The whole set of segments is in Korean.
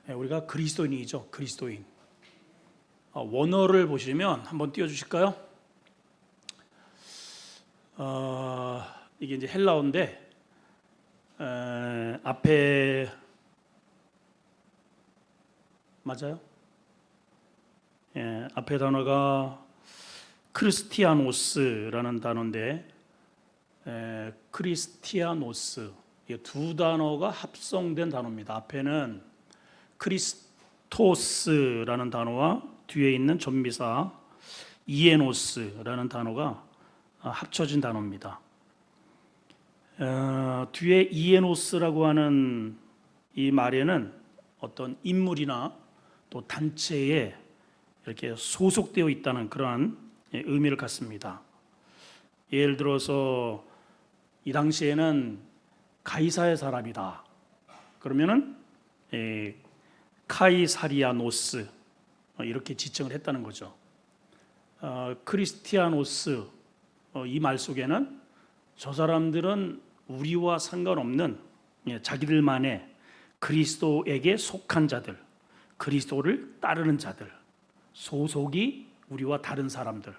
우리가 그리스도인이죠. 그리스도인. 원어를 보시면 한번 띄워주실까요? 이게 이제 헬라어인데 앞에 맞아요? 앞에 단어가 크리스티아노스라는 단어인데 크리스티아노스 이 두 단어가 합성된 단어입니다. 앞에는 크리스토스라는 단어와 뒤에 있는 전미사 이에노스라는 단어가 합쳐진 단어입니다. 뒤에 이에노스라고 하는 이 말에는 어떤 인물이나 또 단체에 이렇게 소속되어 있다는 그러한 의미를 갖습니다. 예를 들어서 이 당시에는 가이사의 사람이다. 그러면은 카이사리아노스 이렇게 지칭을 했다는 거죠. 크리스티아노스 이 말 속에는 저 사람들은 우리와 상관없는 자기들만의 그리스도에게 속한 자들, 그리스도를 따르는 자들, 소속이 우리와 다른 사람들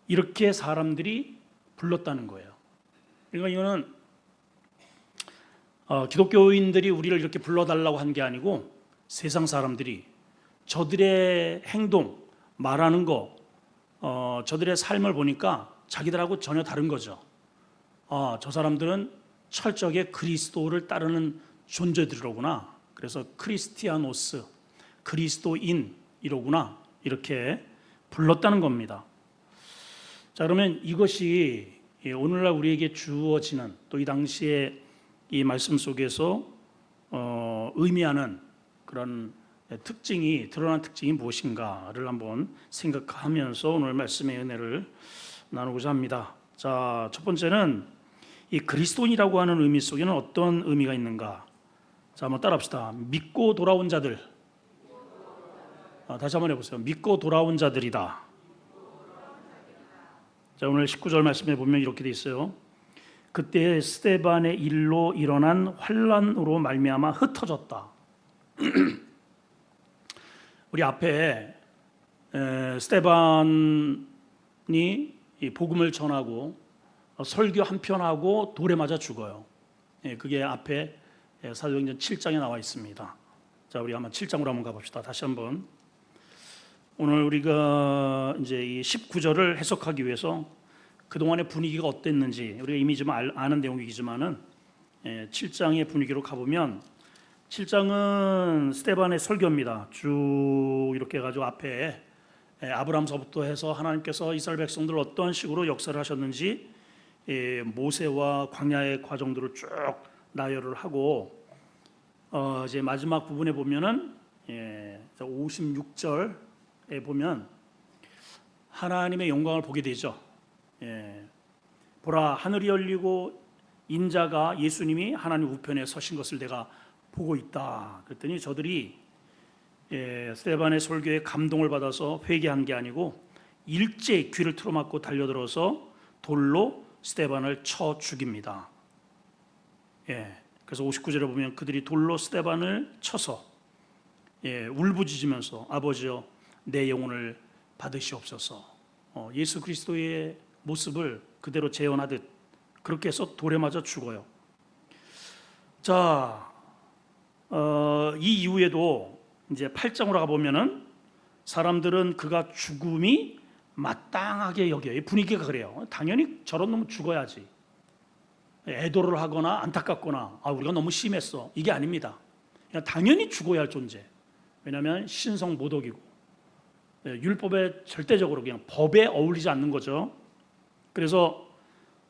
이렇게 사람들이 불렀다는 거예요. 그러니까 이거는 기독교인들이 우리를 이렇게 불러달라고 한 게 아니고 세상 사람들이 저들의 행동, 말하는 거, 저들의 삶을 보니까 자기들하고 전혀 다른 거죠. 저 사람들은 철저하게 그리스도를 따르는 존재들이로구나. 그래서 크리스티아노스, 그리스도인이로구나. 이렇게 불렀다는 겁니다. 자, 그러면 이것이 오늘날 우리에게 주어지는 또 이 당시에 이 말씀 속에서 의미하는 그런 특징이 드러난 특징이 무엇인가를 한번 생각하면서 오늘 말씀의 은혜를 나누고자 합니다. 자, 첫 번째는 이 그리스도인이라고 하는 의미 속에는 어떤 의미가 있는가? 자, 한번 따라합시다. 믿고 돌아온 자들. 다시 한번 해보세요. 믿고 돌아온 자들이다. 자, 오늘 19절 말씀에 보면 이렇게 돼 있어요. 그때 스데반의 일로 일어난 환란으로 말미암아 흩어졌다. 우리 앞에 스데반이 이 복음을 전하고 설교 한 편 하고 돌에 맞아 죽어요. 그게 앞에 사도행전 7장에 나와 있습니다. 자, 우리 한번 7장으로 한번 가봅시다. 다시 한번. 오늘 우리가 이제 이 19절을 해석하기 위해서 그동안의 분위기가 어땠는지 우리가 이미 좀 아는 내용이지만은 7장의 분위기로 가보면 7장은 스데반의 설교입니다. 쭉 이렇게 해가지고 앞에 아브라함서부터 해서 하나님께서 이스라엘 백성들을 어떤 식으로 역사를 하셨는지 모세와 광야의 과정들을 쭉 나열을 하고 이제 마지막 부분에 보면은 56절에 보면 하나님의 영광을 보게 되죠. 보라, 하늘이 열리고 인자가 예수님이 하나님 우편에 서신 것을 내가 보고 있다. 그랬더니 저들이 스데반의 설교에 감동을 받아서 회개한 게 아니고 일제히 귀를 틀어막고 달려들어서 돌로 스데반을 쳐 죽입니다. 그래서 59절에 보면 그들이 돌로 스데반을 쳐서 울부짖으면서 아버지여 내 영혼을 받으시옵소서. 예수 그리스도의 모습을 그대로 재현하듯 그렇게 해서 돌에 맞아 죽어요. 자, 이 이후에도 이제 8장으로 가보면은 사람들은 그가 죽음이 마땅하게 여겨요. 분위기가 그래요. 당연히 저런 놈은 죽어야지. 애도를 하거나 안타깝거나 우리가 너무 심했어. 이게 아닙니다. 그냥 당연히 죽어야 할 존재. 왜냐하면 신성 모독이고 율법에 절대적으로 그냥 법에 어울리지 않는 거죠. 그래서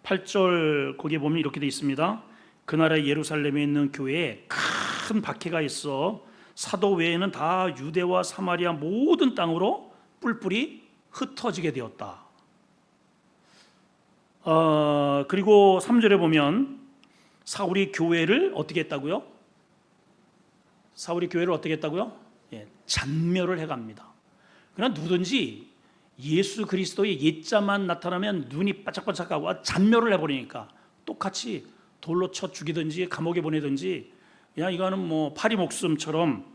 8절 거기에 보면 이렇게 돼 있습니다. 그날에 예루살렘에 있는 교회에 큰 박해가 있어 사도 외에는 다 유대와 사마리아 모든 땅으로 뿔뿔이 흩어지게 되었다. 그리고 3절에 보면 사울이 교회를 어떻게 했다고요? 사울이 교회를 어떻게 했다고요? 잔멸을 해갑니다. 그러나 누구든지 예수 그리스도의 옛자만 나타나면 눈이 바짝바짝하고 잔멸을 해버리니까 똑같이 돌로 쳐 죽이든지 감옥에 보내든지 그냥 이거는 뭐 파리 목숨처럼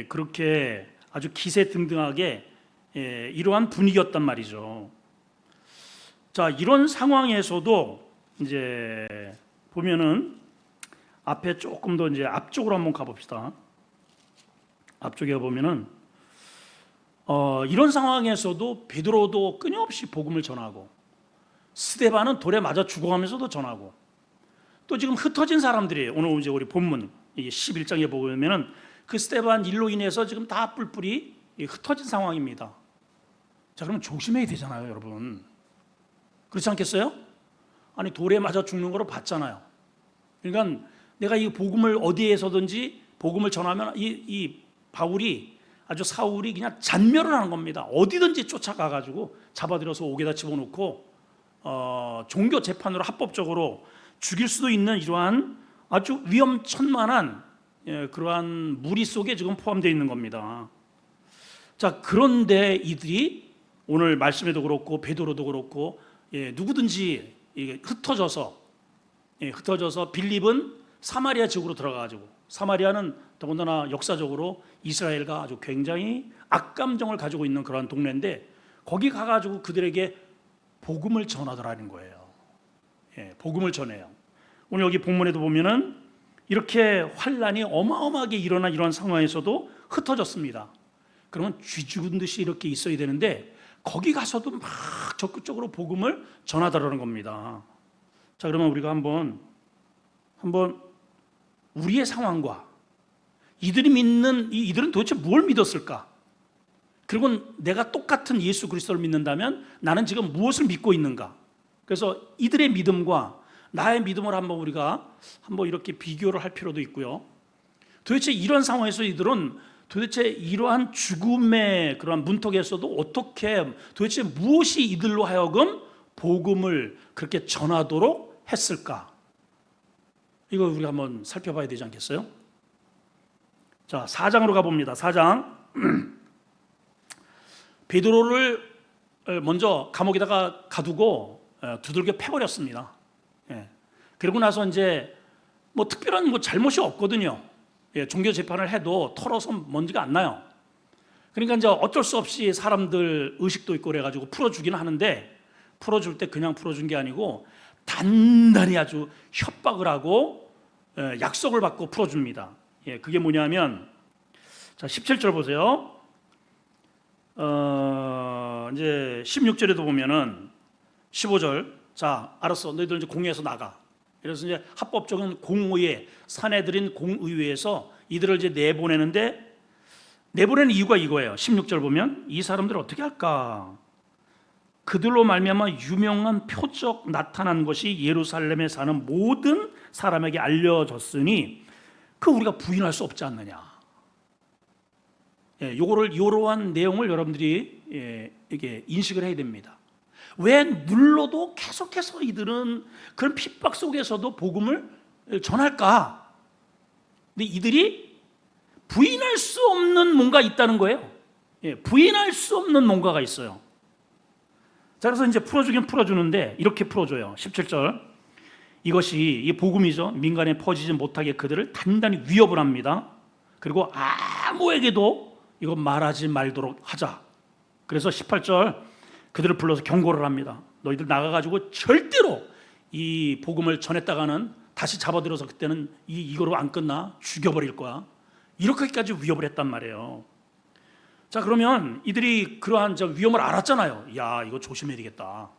그렇게 아주 기세등등하게 이러한 분위기였단 말이죠. 자, 이런 상황에서도 이제 보면은 앞에 조금 더 이제 앞쪽으로 한번 가봅시다. 앞쪽에 보면은 이런 상황에서도 베드로도 끊임없이 복음을 전하고 스데반은 돌에 맞아 죽어가면서도 전하고 또 지금 흩어진 사람들이 오늘 이제 우리 본문 11장에 보면은 그 스데반 일로 인해서 지금 다 뿔뿔이 흩어진 상황입니다. 자, 그러면 조심해야 되잖아요, 여러분. 그렇지 않겠어요? 아니, 돌에 맞아 죽는 거로 봤잖아요. 그러니까 내가 이 복음을 어디에서든지 복음을 전하면 이 바울이 아주 사울이 그냥 잔멸을 하는 겁니다. 어디든지 쫓아가가지고 잡아들여서 옥에다 집어넣고 종교 재판으로 합법적으로 죽일 수도 있는 이러한 아주 위험천만한 그러한 무리 속에 지금 포함되어 있는 겁니다. 자, 그런데 이들이 오늘 말씀에도 그렇고 베드로도 그렇고 누구든지 흩어져서 빌립은 사마리아 지역으로 들어가가지고 사마리아는 더군다나 역사적으로 이스라엘과 아주 굉장히 악감정을 가지고 있는 그런 동네인데 거기 가가지고 그들에게 복음을 전하더라는 거예요. 복음을 전해요. 오늘 여기 본문에도 보면은 이렇게 환란이 어마어마하게 일어난 이런 상황에서도 흩어졌습니다. 그러면 쥐 죽은 듯이 이렇게 있어야 되는데 거기 가서도 막 적극적으로 복음을 전하더라는 겁니다. 자, 그러면 우리가 한번 우리의 상황과 이들이 믿는 이들은 도대체 뭘 믿었을까? 그리고 내가 똑같은 예수 그리스도를 믿는다면 나는 지금 무엇을 믿고 있는가? 그래서 이들의 믿음과 나의 믿음을 우리가 한번 이렇게 비교를 할 필요도 있고요. 도대체 이런 상황에서 이들은 도대체 이러한 죽음의 그러한 문턱에서도 어떻게 도대체 무엇이 이들로 하여금 복음을 그렇게 전하도록 했을까? 이거 우리가 한번 살펴봐야 되지 않겠어요? 자, 4장으로 가봅니다. 4장. 베드로를 먼저 감옥에다가 가두고 두들겨 패버렸습니다. 그러고 나서 이제 뭐 특별한 잘못이 없거든요. 종교 재판을 해도 털어서 먼지가 안 나요. 그러니까 이제 어쩔 수 없이 사람들 의식도 있고 그래가지고 풀어주기는 하는데 풀어줄 때 그냥 풀어준 게 아니고 단단히 아주 협박을 하고 약속을 받고 풀어줍니다. 그게 뭐냐면 자 17절 보세요. 이제 16절에도 보면은 15절 자 알았어 너희들 이제 공회에서 나가. 그래서 이제 합법적인 공의회 사내들인 공의회에서 이들을 이제 내보내는데 내보내는 이유가 이거예요. 16절 보면 이 사람들 어떻게 할까? 그들로 말미암아 유명한 표적 나타난 것이 예루살렘에 사는 모든 사람에게 알려졌으니 그 우리가 부인할 수 없지 않느냐. 이러한 내용을 여러분들이 이게 인식을 해야 됩니다. 왜 눌러도 계속해서 이들은 그런 핍박 속에서도 복음을 전할까? 근데 이들이 부인할 수 없는 뭔가 있다는 거예요. 부인할 수 없는 뭔가가 있어요. 자, 그래서 이제 풀어주긴 풀어주는데 이렇게 풀어줘요. 17절. 이것이 이 복음이죠. 민간에 퍼지지 못하게 그들을 단단히 위협을 합니다. 그리고 아무에게도 이거 말하지 말도록 하자. 그래서 18절 그들을 불러서 경고를 합니다. 너희들 나가가지고 절대로 이 복음을 전했다가는 다시 잡아들여서 그때는 이거로 안 끝나 죽여버릴 거야. 이렇게까지 위협을 했단 말이에요. 자, 그러면 이들이 그러한 위험을 알았잖아요. 야, 이거 조심해야 되겠다.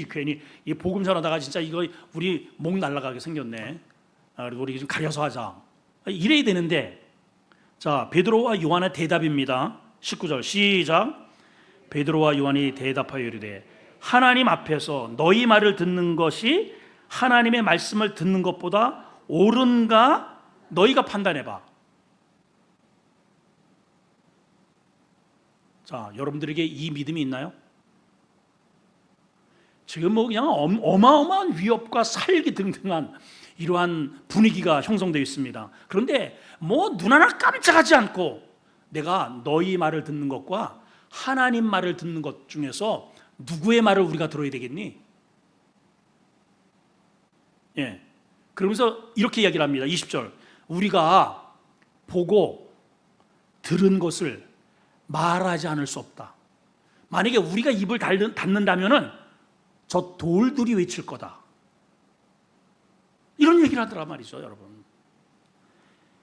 괜히 이 복음 전하다가 진짜 이거 우리 목 날아가게 생겼네. 그리고 우리 좀 가려서 하자. 이래야 되는데, 자 베드로와 요한의 대답입니다. 19절 시작. 베드로와 요한이 대답하여 이르되 하나님 앞에서 너희 말을 듣는 것이 하나님의 말씀을 듣는 것보다 옳은가 너희가 판단해봐. 자, 여러분들에게 이 믿음이 있나요? 지금 그냥 어마어마한 위협과 살기 등등한 이러한 분위기가 형성되어 있습니다. 그런데 눈 하나 깜짝하지 않고 내가 너희 말을 듣는 것과 하나님 말을 듣는 것 중에서 누구의 말을 우리가 들어야 되겠니? 그러면서 이렇게 이야기를 합니다. 20절 우리가 보고 들은 것을 말하지 않을 수 없다. 만약에 우리가 입을 닫는다면은 저 돌들이 외칠 거다. 이런 얘기를 하더라 말이죠, 여러분.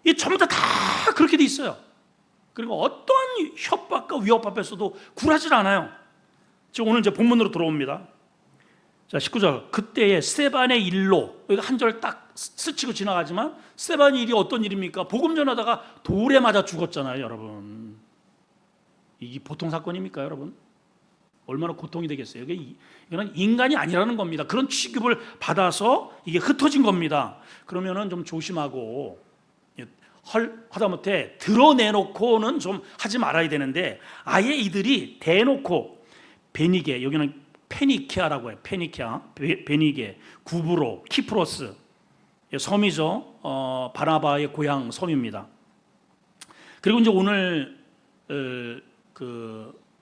이 전부 다 그렇게 돼 있어요. 그리고 어떤 협박과 위협 앞에서도 굴하지 않아요. 지금 오늘 이제 본문으로 돌아옵니다. 자, 19절. 그때에 스데반의 일로, 여기 한 절 딱 스치고 지나가지만 스데반의 일이 어떤 일입니까? 복음 전하다가 돌에 맞아 죽었잖아요, 여러분. 이게 보통 사건입니까, 여러분? 얼마나 고통이 되겠어요. 이거는 인간이 아니라는 겁니다. 그런 취급을 받아서 이게 흩어진 겁니다. 그러면은 좀 조심하고, 하다못해 드러내놓고는 좀 하지 말아야 되는데, 아예 이들이 대놓고 베니게, 여기는 페니키아라고 해요. 페니키아, 베니게, 구브로, 키프로스 섬이죠. 바나바의 고향 섬입니다. 그리고 이제 오늘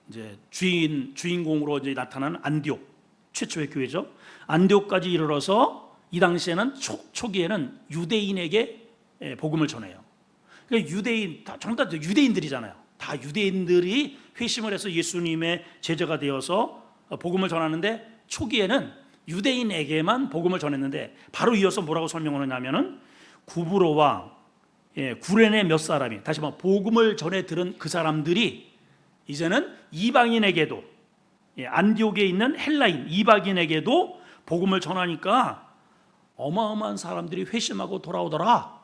이제 주인공으로 이제 나타난 안디옥, 최초의 교회죠. 안디옥까지 이르러서 이 당시에는 초기에는 유대인에게 복음을 전해요. 그러니까 유대인, 전부 다 유대인들이잖아요. 다 유대인들이 회심을 해서 예수님의 제자가 되어서 복음을 전하는데, 초기에는 유대인에게만 복음을 전했는데, 바로 이어서 뭐라고 설명을 하냐면은 구브로와 구레네 몇 사람이, 다시 말해 복음을 전해 들은 그 사람들이 이제는 이방인에게도, 안디옥에 있는 헬라인 이방인에게도 복음을 전하니까 어마어마한 사람들이 회심하고 돌아오더라.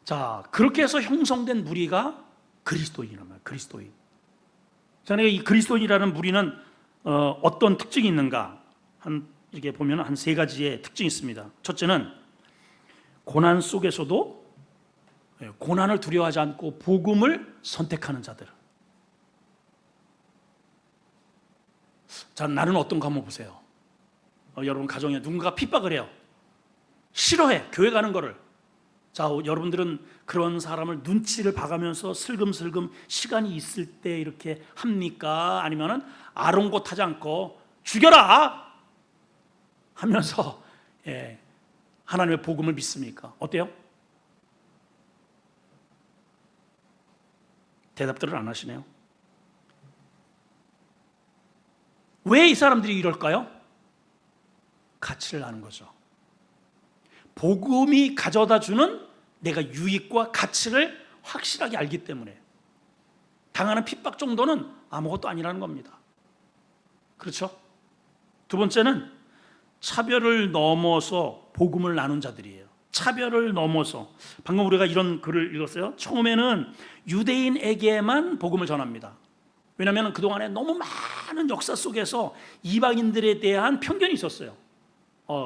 자, 그렇게 해서 형성된 무리가 그리스도인이란, 그리스도인. 자, 내가 이 그리스도인이라는 무리는 어떤 특징이 있는가? 이렇게 보면 한 세 가지의 특징이 있습니다. 첫째는 고난 속에서도 고난을 두려워하지 않고 복음을 선택하는 자들. 자, 나는 어떤가 한번 보세요. 여러분 가정에 누군가 핍박을 해요. 싫어해, 교회 가는 거를. 자, 여러분들은 그런 사람을 눈치를 봐가면서 슬금슬금 시간이 있을 때 이렇게 합니까? 아니면은 아롱곳하지 않고 죽여라 하면서 하나님의 복음을 믿습니까? 어때요? 대답들을 안 하시네요. 왜 이 사람들이 이럴까요? 가치를 아는 거죠. 복음이 가져다 주는 내가 유익과 가치를 확실하게 알기 때문에 당하는 핍박 정도는 아무것도 아니라는 겁니다. 그렇죠? 두 번째는 차별을 넘어서 복음을 나눈 자들이에요. 차별을 넘어서, 방금 우리가 이런 글을 읽었어요. 처음에는 유대인에게만 복음을 전합니다. 왜냐하면 그동안에 너무 많은 역사 속에서 이방인들에 대한 편견이 있었어요.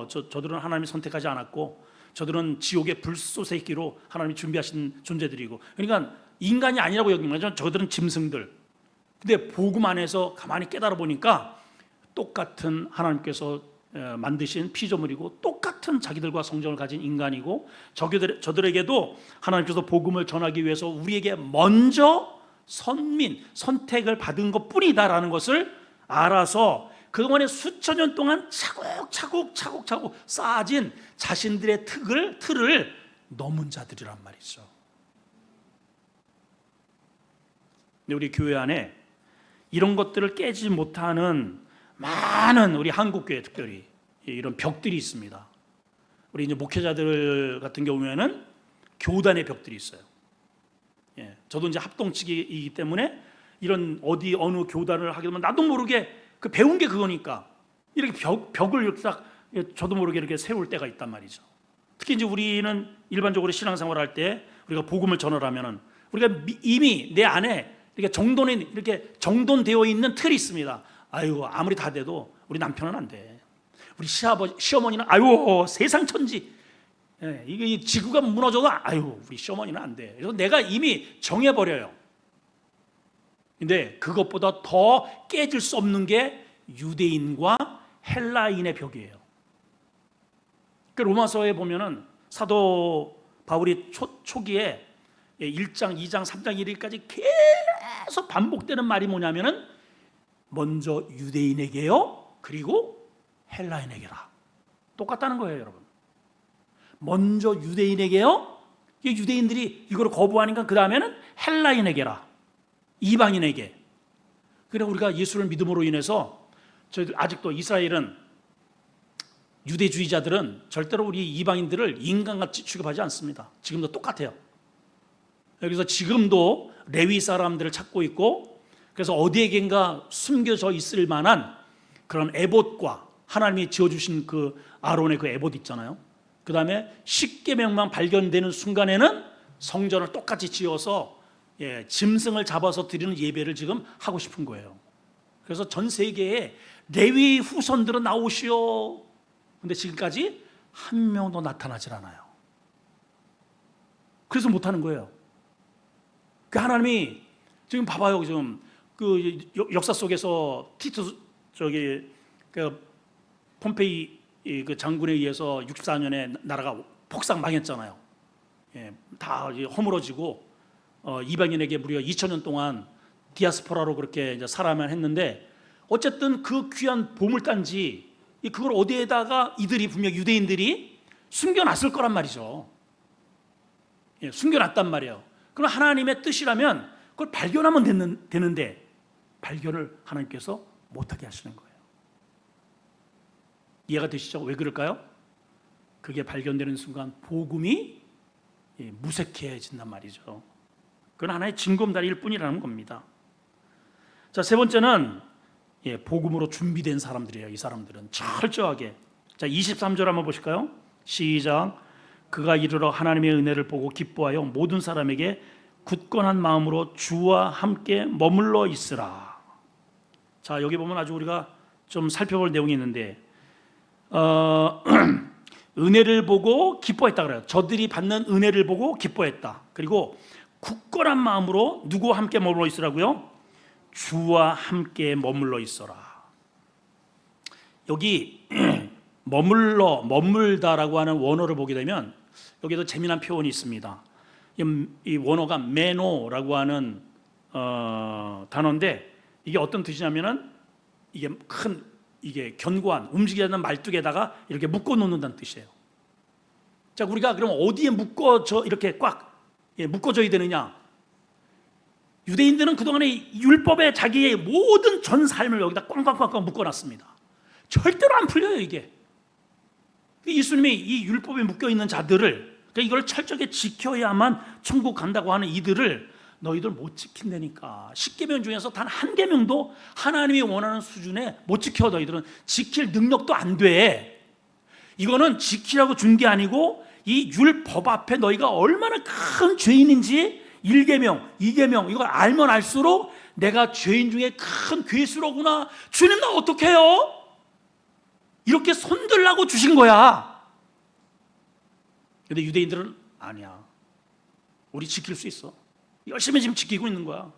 저들은 하나님이 선택하지 않았고, 저들은 지옥의 불쏘세 있기로 하나님이 준비하신 존재들이고, 그러니까 인간이 아니라고 여긴 거죠. 저들은 짐승들. 근데 복음 안에서 가만히 깨달아 보니까 똑같은 하나님께서 만드신 피조물이고, 똑같은 자기들과 성정을 가진 인간이고, 저들에게도 하나님께서 복음을 전하기 위해서 우리에게 먼저 선택을 받은 것뿐이다라는 것을 알아서 그동안에 수천 년 동안 차곡차곡 쌓아진 자신들의 틀을 넘은 자들이란 말이죠. 근데 우리 교회 안에 이런 것들을 깨지 못하는 많은 우리 한국교회 특별히 이런 벽들이 있습니다. 우리 이제 목회자들 같은 경우에는 교단의 벽들이 있어요. 저도 이제 합동측이기 때문에 이런 어느 교단을 하게 되면 나도 모르게 그 배운 게 그거니까 이렇게 벽을 이렇게 딱 저도 모르게 이렇게 세울 때가 있단 말이죠. 특히 이제 우리는 일반적으로 신앙생활할 때 우리가 복음을 전하려면은 우리가 이미 내 안에 이렇게 정돈되어 있는 틀이 있습니다. 아유, 아무리 다 돼도 우리 남편은 안 돼. 우리 시어머니는 아유 세상 천지. 이게 지구가 무너져도 아유 우리 시어머니는 안 돼. 그래서 내가 이미 정해버려요. 근데 그것보다 더 깨질 수 없는 게 유대인과 헬라인의 벽이에요. 그 로마서에 보면은 사도 바울이 초기에 1장, 2장, 3장, 1일까지 계속 반복되는 말이 뭐냐면은 먼저 유대인에게요, 그리고 헬라인에게라. 똑같다는 거예요, 여러분. 먼저 유대인에게요, 이 유대인들이 이걸 거부하니까 그 다음에는 헬라인에게라, 이방인에게. 그래 우리가 예수를 믿음으로 인해서 저희들 아직도 이스라엘은 유대주의자들은 절대로 우리 이방인들을 인간같이 취급하지 않습니다. 지금도 똑같아요. 여기서 지금도 레위 사람들을 찾고 있고, 그래서 어디에겐가 숨겨져 있을 만한 그런 에봇과 하나님이 지어주신 그 아론의 그 에봇 있잖아요. 그 다음에 십계명만 발견되는 순간에는 성전을 똑같이 지어서 짐승을 잡아서 드리는 예배를 지금 하고 싶은 거예요. 그래서 전 세계에 레위 후손들은 나오시오. 근데 지금까지 한 명도 나타나질 않아요. 그래서 못하는 거예요. 그 하나님이 지금 봐봐요. 지금 그 역사 속에서 티투스 그 폼페이 그 장군에 의해서 64년에 나라가 폭삭 망했잖아요. 다 허물어지고 이방인에게 무려 2000년 동안 디아스포라로 그렇게 이제 살아만 했는데, 어쨌든 그 귀한 보물단지 그걸 어디에다가 이들이 분명 유대인들이 숨겨놨을 거란 말이죠. 숨겨놨단 말이에요. 그럼 하나님의 뜻이라면 그걸 발견하면 되는데 발견을 하나님께서 못하게 하시는 거예요. 이해가 되시죠? 왜 그럴까요? 그게 발견되는 순간 복음이 무색해진단 말이죠. 그건 하나의 징검다리일 뿐이라는 겁니다. 자, 세 번째는 복음으로 준비된 사람들이에요. 이 사람들은 철저하게. 자, 23절 한번 보실까요? 시작. 그가 이르러 하나님의 은혜를 보고 기뻐하여 모든 사람에게 굳건한 마음으로 주와 함께 머물러 있으라. 자, 여기 보면 아주 우리가 좀 살펴볼 내용이 있는데, 은혜를 보고 기뻐했다 그래요. 저들이 받는 은혜를 보고 기뻐했다. 그리고 굳건한 마음으로 누구와 함께 머물러 있으라고요? 주와 함께 머물러 있어라. 여기 머물다라고 하는 원어를 보게 되면 여기도 재미난 표현이 있습니다. 이 원어가 메노라고 하는 단어인데, 이게 어떤 뜻이냐면은 이게 견고한 움직이는 말뚝에다가 이렇게 묶어 놓는다는 뜻이에요. 자, 우리가 그럼 어디에 이렇게 꽉 묶어져야 되느냐? 유대인들은 그동안에 율법에 자기의 모든 전 삶을 여기다 꽝꽝꽝꽝 묶어놨습니다. 절대로 안 풀려요, 이게. 예수님이 이 율법에 묶여있는 자들을, 그러니까 이걸 철저하게 지켜야만 천국 간다고 하는 이들을 너희들 못 지킨다니까. 10계명 중에서 단 한 계명도 하나님이 원하는 수준에 못 지켜. 너희들은 지킬 능력도 안 돼. 이거는 지키라고 준 게 아니고 이 율법 앞에 너희가 얼마나 큰 죄인인지 1계명, 2계명 이걸 알면 알수록 내가 죄인 중에 큰 괴수로구나. 주님 나 어떡해요? 이렇게 손들라고 주신 거야. 근데 유대인들은 아니야. 우리 지킬 수 있어. 열심히 지금 지키고 있는 거야.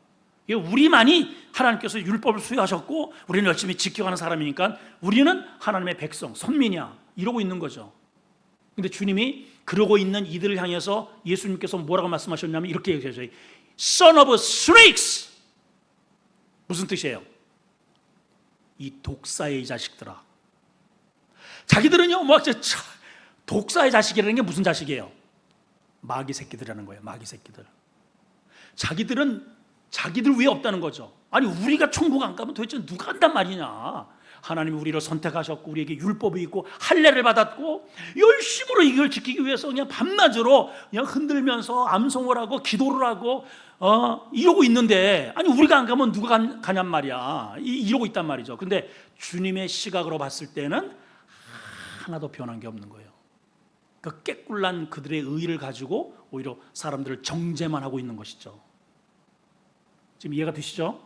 우리만이 하나님께서 율법을 수여하셨고 우리는 열심히 지켜가는 사람이니까 우리는 하나님의 백성, 선민이야. 이러고 있는 거죠. 근데 주님이 그러고 있는 이들을 향해서 예수님께서 뭐라고 말씀하셨냐면 이렇게 얘기하셨어요. Son of snakes. 무슨 뜻이에요? 이 독사의 자식들아. 자기들은요, 독사의 자식이라는 게 무슨 자식이에요? 마귀 새끼들이라는 거예요. 마귀 새끼들. 자기들은 자기들 위에 없다는 거죠. 아니 우리가 천국 안 가면 도대체 누가 간단 말이냐. 하나님이 우리를 선택하셨고 우리에게 율법이 있고 할례를 받았고 열심으로 이걸 지키기 위해서 그냥 밤낮으로 그냥 흔들면서 암송을 하고 기도를 하고 이러고 있는데, 아니 우리가 안 가면 누가 가냔 말이야. 이러고 있단 말이죠. 근데 주님의 시각으로 봤을 때는 하나도 변한 게 없는 거예요. 그 깨꿀난 그들의 의의를 가지고 오히려 사람들을 정죄만 하고 있는 것이죠. 지금 이해가 되시죠?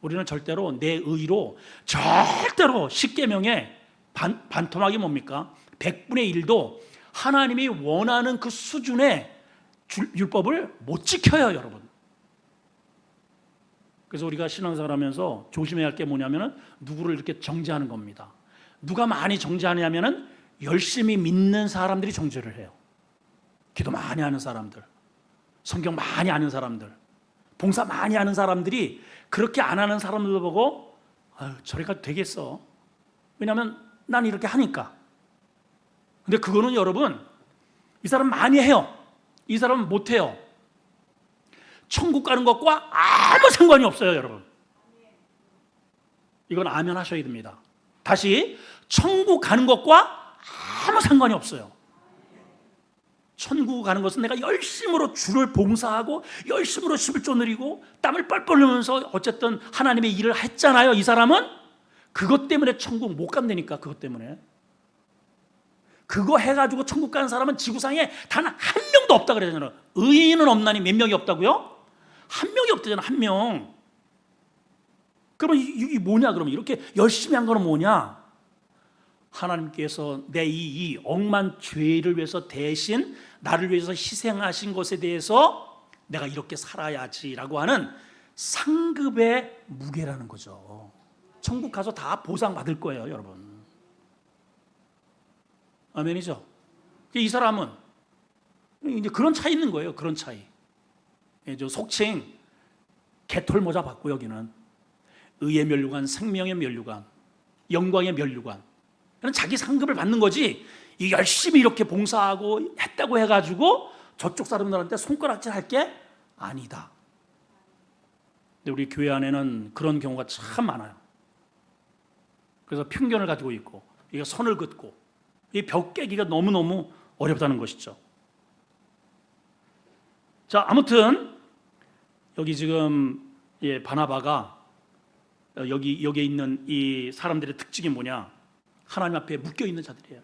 우리는 절대로 내 의로 절대로 10계명에 반토막이 뭡니까? 100분의 1도 하나님이 원하는 그 수준의 율법을 못 지켜요, 여러분. 그래서 우리가 신앙생활 하면서 조심해야 할 게 뭐냐면은 누구를 이렇게 정죄하는 겁니다. 누가 많이 정죄하냐면은 열심히 믿는 사람들이 정죄를 해요. 기도 많이 하는 사람들, 성경 많이 아는 사람들, 봉사 많이 하는 사람들이 그렇게 안 하는 사람들 보고 저리 가도 되겠어. 왜냐하면 난 이렇게 하니까. 근데 그거는 여러분, 이 사람 많이 해요. 이 사람은 못해요. 천국 가는 것과 아무 상관이 없어요, 여러분. 이건 아멘 하셔야 됩니다. 다시, 천국 가는 것과 아무 상관이 없어요. 천국 가는 것은 내가 열심으로 주를 봉사하고 열심으로 11조 드리고 땀을 뻘뻘 흘리면서 어쨌든 하나님의 일을 했잖아요. 이 사람은 그것 때문에 천국 못 간다니까. 그것 때문에 그거 해가지고 천국 가는 사람은 지구상에 단 한 명도 없다 그러잖아요. 의인은 없나니 몇 명이 없다고요? 한 명이 없다잖아. 한 명. 그러면 이게 뭐냐? 그러면 이렇게 열심히 한 거는 뭐냐? 하나님께서 내 이 억만 죄를 위해서 대신 나를 위해서 희생하신 것에 대해서 내가 이렇게 살아야지라고 하는 상급의 무게라는 거죠. 천국 가서 다 보상받을 거예요, 여러분. 아멘이죠? 이 사람은 이제 그런 차이 있는 거예요. 그런 차이. 저 속칭 개털 모자 받고 여기는 의의 면류관, 생명의 면류관, 영광의 면류관. 그런 자기 상급을 받는 거지. 이 열심히 이렇게 봉사하고 했다고 해가지고 저쪽 사람들한테 손가락질 할 게 아니다. 근데 우리 교회 안에는 그런 경우가 참 많아요. 그래서 편견을 가지고 있고 이게 선을 긋고 이 벽 깨기가 너무너무 어렵다는 것이죠. 자, 아무튼 여기 지금 바나바가 여기에 있는 이 사람들의 특징이 뭐냐? 하나님 앞에 묶여 있는 자들이에요.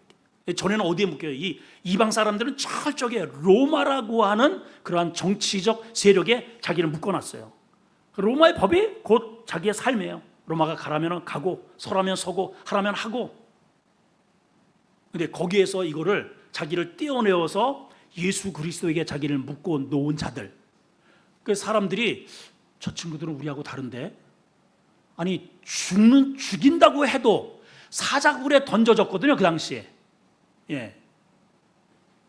전에는 어디에 묶여요? 이 이방 사람들은 저쪽에 로마라고 하는 그러한 정치적 세력에 자기를 묶어놨어요. 로마의 법이 곧 자기의 삶이에요. 로마가 가라면 가고 서라면 서고 하라면 하고. 근데 거기에서 이거를 자기를 떼어내어서 예수 그리스도에게 자기를 묶어 놓은 자들. 그 사람들이 저 친구들은 우리하고 다른데, 아니 죽인다고 해도 사자굴에 던져졌거든요, 그 당시에. 예.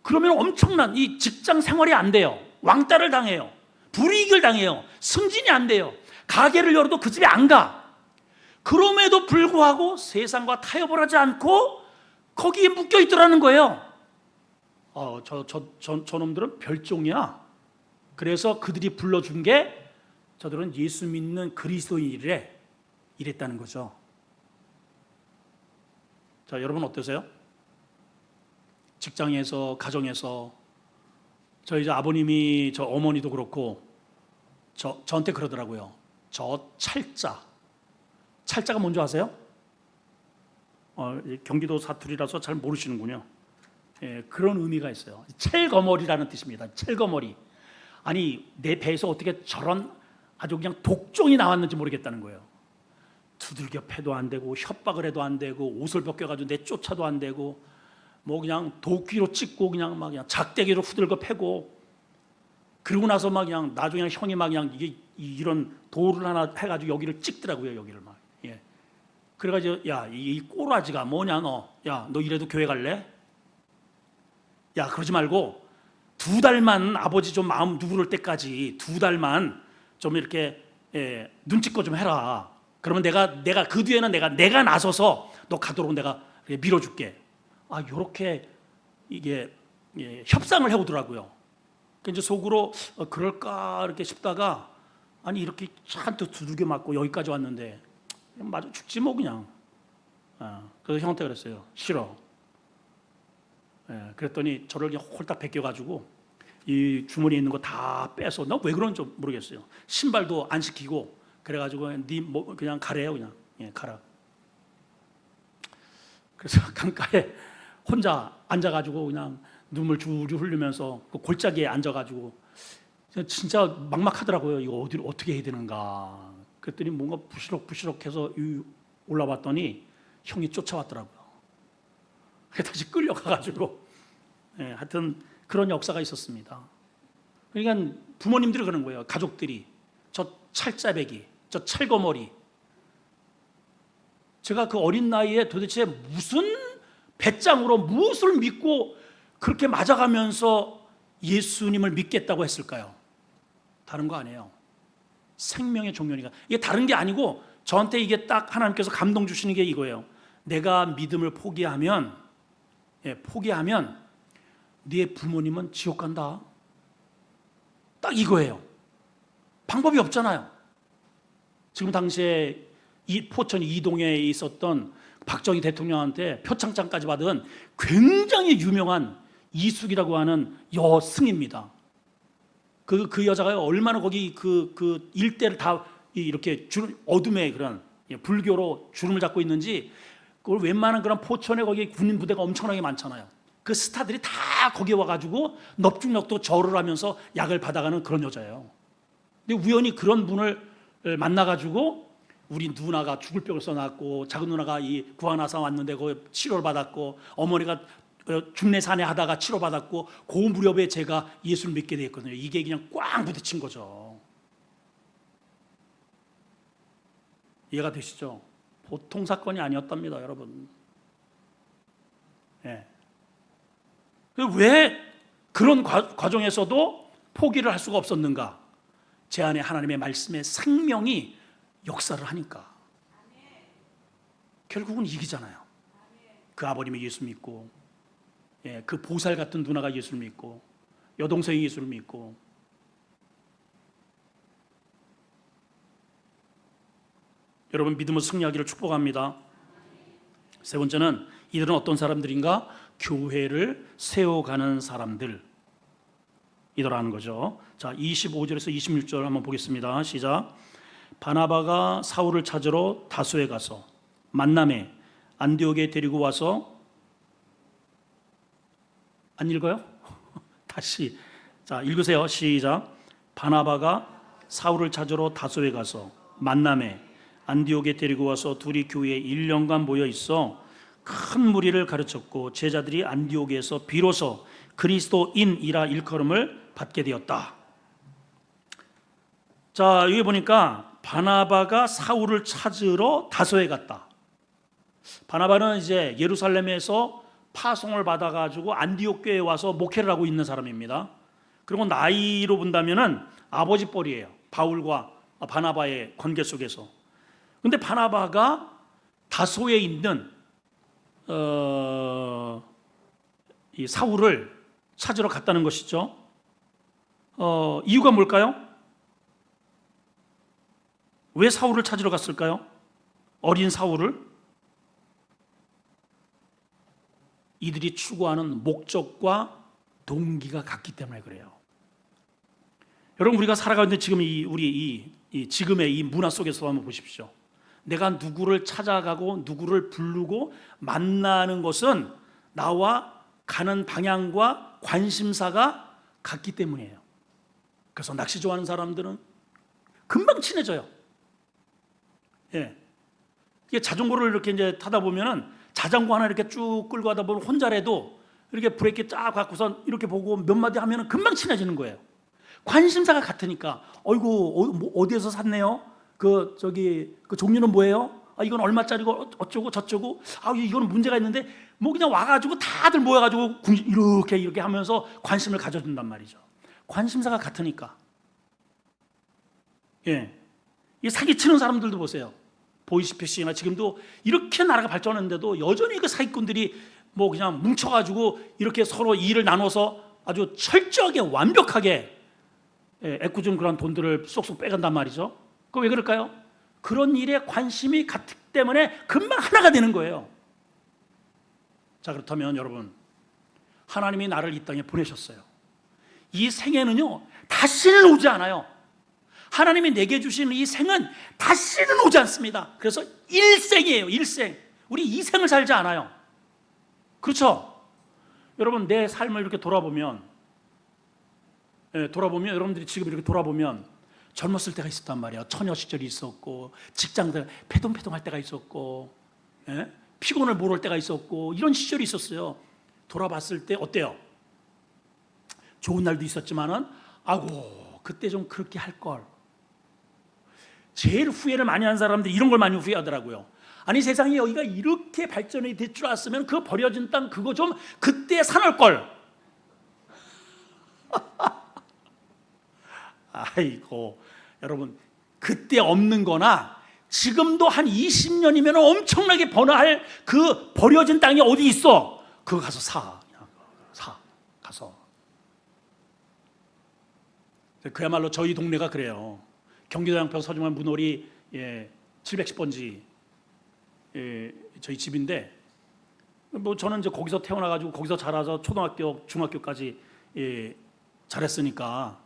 그러면 엄청난 이 직장 생활이 안 돼요. 왕따를 당해요. 불이익을 당해요. 승진이 안 돼요. 가게를 열어도 그 집에 안 가. 그럼에도 불구하고 세상과 타협을 하지 않고 거기에 묶여 있더라는 거예요. 저놈들은 별종이야. 그래서 그들이 불러준 게 저들은 예수 믿는 그리스도인이래. 이랬다는 거죠. 자, 여러분 어떠세요? 직장에서, 가정에서 저희 아버님이, 저 어머니도 그렇고 저한테 그러더라고요. 저 찰자가 뭔지 아세요? 경기도 사투리라서 잘 모르시는군요. 예, 그런 의미가 있어요. 찰거머리라는 뜻입니다. 찰거머리. 아니 내 배에서 어떻게 저런 아주 그냥 독종이 나왔는지 모르겠다는 거예요. 두들겨 패도 안 되고 협박을 해도 안 되고 옷을 벗겨가지고 내쫓아도 안 되고 뭐 그냥 도끼로 찍고 그냥 막 그냥 작대기로 후들겨 패고, 그러고 나서 막 그냥 나중에 형이 막 그냥 이런 돌을 하나 해가지고 여기를 찍더라고요. 여기를 막. 예. 그래가지고 야, 이 꼬라지가 뭐냐 너. 야, 너 이래도 교회 갈래? 야, 그러지 말고 2달만 아버지 좀 마음 누그럴 때까지 2달만 좀 이렇게 눈치껏 좀 해라. 그러면 내가 그 뒤에는 내가 나서서 너 가도록 내가 밀어줄게. 요렇게 이게 협상을 해오더라고요. 이제 속으로 그럴까 이렇게 싶다가, 아니 이렇게 잔뜩 두들겨 맞고 여기까지 왔는데 마저 죽지 뭐 그냥. 그래서 형한테 그랬어요. 싫어. 그랬더니 저를 그냥 홀딱 벗겨가지고 이 주머니에 있는 거 다 빼서, 나 왜 그런지 모르겠어요. 신발도 안 시키고 그래가지고 네 뭐 그냥 가래요 그냥. 가라. 그래서 강가에 혼자 앉아가지고 그냥 눈물 줄줄 흘리면서 그 골짜기에 앉아가지고 진짜 막막하더라고요. 이거 어떻게 해야 되는가. 그랬더니 뭔가 부시럭부시럭해서 올라왔더니 형이 쫓아왔더라고요. 다시 끌려가가지고 하여튼 그런 역사가 있었습니다. 그러니까 부모님들이 그러는 거예요. 가족들이 저 찰짜배기, 저 찰거머리. 제가 그 어린 나이에 도대체 무슨 배짱으로 무엇을 믿고 그렇게 맞아가면서 예수님을 믿겠다고 했을까요? 다른 거 아니에요. 생명의 종려니까. 이게 다른 게 아니고 저한테 이게 딱 하나님께서 감동 주시는 게 이거예요. 내가 믿음을 포기하면 네 부모님은 지옥 간다. 딱 이거예요. 방법이 없잖아요. 지금 당시에 이 포천 이동에 있었던 박정희 대통령한테 표창장까지 받은 굉장히 유명한 이숙이라고 하는 여승입니다. 그 여자가 얼마나 거기 그 일대를 다 이렇게 어둠의 그런 불교로 주름을 잡고 있는지, 그걸 웬만한 그런 포천에 거기 군인 부대가 엄청나게 많잖아요. 그 스타들이 다 거기 와가지고 넙죽넙죽 절을 하면서 약을 받아가는 그런 여자예요. 근데 우연히 그런 분을 만나가지고 우리 누나가 죽을 병을 써놨고, 작은 누나가 이 구하나사 왔는데 그 치료를 받았고, 어머니가 중내산에 하다가 치료받았고, 그 무렵에 제가 예수를 믿게 되었거든요. 이게 그냥 꽝 부딪힌 거죠. 이해가 되시죠? 보통 사건이 아니었답니다, 여러분. 예. 왜 그런 과정에서도 포기를 할 수가 없었는가? 제 안에 하나님의 말씀의 생명이 역사를 하니까. 결국은 이기잖아요. 그 아버님이 예수 믿고, 예, 그 보살 같은 누나가 예수를 믿고, 여동생이 예수를 믿고. 여러분, 믿음으로 승리하기를 축복합니다. 세 번째는 이들은 어떤 사람들인가? 교회를 세워가는 사람들 이더라는 거죠. 자, 25절에서 26절 한번 보겠습니다. 시작. 바나바가 사울을 찾으러 다소에 가서 만남에 안디옥에 데리고 와서, 안 읽어요? 다시. 자, 읽으세요. 시작. 바나바가 사울을 찾으러 다소에 가서 만남에 안디옥에 데리고 와서 둘이 교회에 1년간 모여 있어 큰 무리를 가르쳤고, 제자들이 안디옥에서 비로소 그리스도인이라 일컬음을 받게 되었다. 자, 여기 보니까 바나바가 사울을 찾으러 다소에 갔다. 바나바는 이제 예루살렘에서 파송을 받아가지고 안디옥 교회에 와서 목회를 하고 있는 사람입니다. 그리고 나이로 본다면은 아버지 뻘이에요. 바울과 바나바의 관계 속에서. 근데 바나바가 다소에 있는 이 사울을 찾으러 갔다는 것이죠. 이유가 뭘까요? 왜 사울을 찾으러 갔을까요? 어린 사울을? 이들이 추구하는 목적과 동기가 같기 때문에 그래요. 여러분, 우리가 살아가고 있는 지금 우리 지금의 이 문화 속에서 한번 보십시오. 내가 누구를 찾아가고 누구를 부르고 만나는 것은 나와 가는 방향과 관심사가 같기 때문이에요. 그래서 낚시 좋아하는 사람들은 금방 친해져요. 예. 이게 자전거를 이렇게 이제 타다 보면은 자전거 하나 이렇게 쭉 끌고 가다 보면 혼자라도 이렇게 브레이크 쫙 갖고서 이렇게 보고 몇 마디 하면은 금방 친해지는 거예요. 관심사가 같으니까. 어이구, 어디에서 샀네요? 그 종류는 뭐예요? 아, 이건 얼마짜리고 어쩌고 저쩌고. 아, 이거는 문제가 있는데 뭐 그냥 와가지고 다들 모여가지고 이렇게 하면서 관심을 가져준단 말이죠. 관심사가 같으니까. 예, 이 사기치는 사람들도 보세요. 보이스피싱이나 지금도 이렇게 나라가 발전했는데도 여전히 그 사기꾼들이 뭐 그냥 뭉쳐가지고 이렇게 서로 일을 나눠서 아주 철저하게 완벽하게 애꿎은 그런 돈들을 쏙쏙 빼간단 말이죠. 그 왜 그럴까요? 그런 일에 관심이 같기 때문에 금방 하나가 되는 거예요. 자, 그렇다면 여러분, 하나님이 나를 이 땅에 보내셨어요. 이 생에는요 다시는 오지 않아요. 하나님이 내게 주신 이 생은 다시는 오지 않습니다. 그래서 일생이에요. 일생. 우리 이 생을 살지 않아요. 그렇죠? 여러분, 내 삶을 이렇게 돌아보면 여러분들이 지금 이렇게 돌아보면 젊었을 때가 있었단 말이에요. 처녀 시절이 있었고, 직장들 패동패동할 때가 있었고, 피곤을 모를 때가 있었고, 이런 시절이 있었어요. 돌아봤을 때 어때요? 좋은 날도 있었지만은 아고, 그때 좀 그렇게 할 걸. 제일 후회를 많이 한 사람들이 이런 걸 많이 후회하더라고요. 아니, 세상에 여기가 이렇게 발전이 될 줄 알았으면 그 버려진 땅 그거 좀 그때 사놓을 걸. 아이고, 여러분, 그때 없는 거나 지금도 한 20년이면 엄청나게 번화할 그 버려진 땅이 어디 있어? 그거 가서 사. 가서. 그야말로 저희 동네가 그래요. 경기도 양평 서중환 문호리 710번지 저희 집인데, 뭐 저는 이제 거기서 태어나가지고 거기서 자라서 초등학교, 중학교까지 잘했으니까